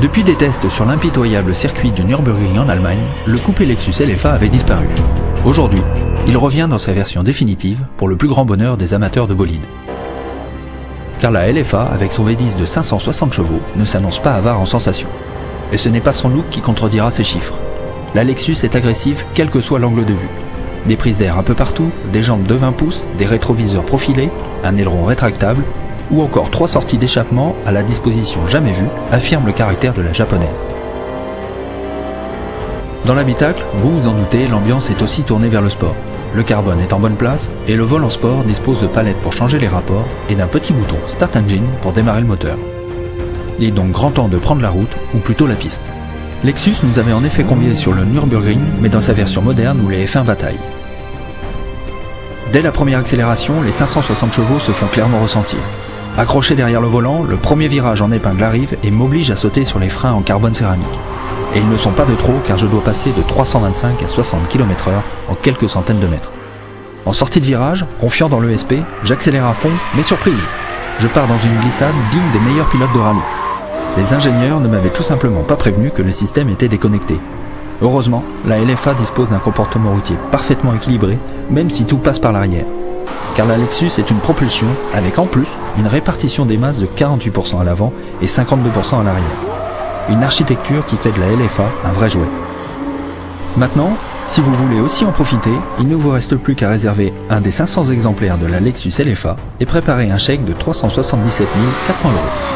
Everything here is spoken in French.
Depuis des tests sur l'impitoyable circuit du Nürburgring en Allemagne, le coupé Lexus LFA avait disparu. Aujourd'hui, il revient dans sa version définitive pour le plus grand bonheur des amateurs de bolides. Car la LFA, avec son V10 de 560 chevaux, ne s'annonce pas avare en sensations. Et ce n'est pas son look qui contredira ces chiffres. La Lexus est agressive quel que soit l'angle de vue. Des prises d'air un peu partout, des jantes de 20 pouces, des rétroviseurs profilés, un aileron rétractable, ou encore 3 sorties d'échappement à la disposition jamais vue, affirment le caractère de la japonaise. Dans l'habitacle, vous vous en doutez, l'ambiance est aussi tournée vers le sport. Le carbone est en bonne place et le volant sport dispose de palettes pour changer les rapports et d'un petit bouton Start Engine pour démarrer le moteur. Il est donc grand temps de prendre la route, ou plutôt la piste. Lexus nous avait en effet conviés sur le Nürburgring, mais dans sa version moderne où les F1 bataillent. Dès la première accélération, les 560 chevaux se font clairement ressentir. Accroché derrière le volant, le premier virage en épingle arrive et m'oblige à sauter sur les freins en carbone céramique. Et ils ne sont pas de trop car je dois passer de 325 à 60 km/h en quelques centaines de mètres. En sortie de virage, confiant dans l'ESP, j'accélère à fond, mais surprise! Je pars dans une glissade digne des meilleurs pilotes de rallye. Les ingénieurs ne m'avaient tout simplement pas prévenu que le système était déconnecté. Heureusement, la LFA dispose d'un comportement routier parfaitement équilibré, même si tout passe par l'arrière. Car la Lexus est une propulsion avec en plus une répartition des masses de 48% à l'avant et 52% à l'arrière. Une architecture qui fait de la LFA un vrai jouet. Maintenant, si vous voulez aussi en profiter, il ne vous reste plus qu'à réserver un des 500 exemplaires de la Lexus LFA et préparer un chèque de 377 400 €.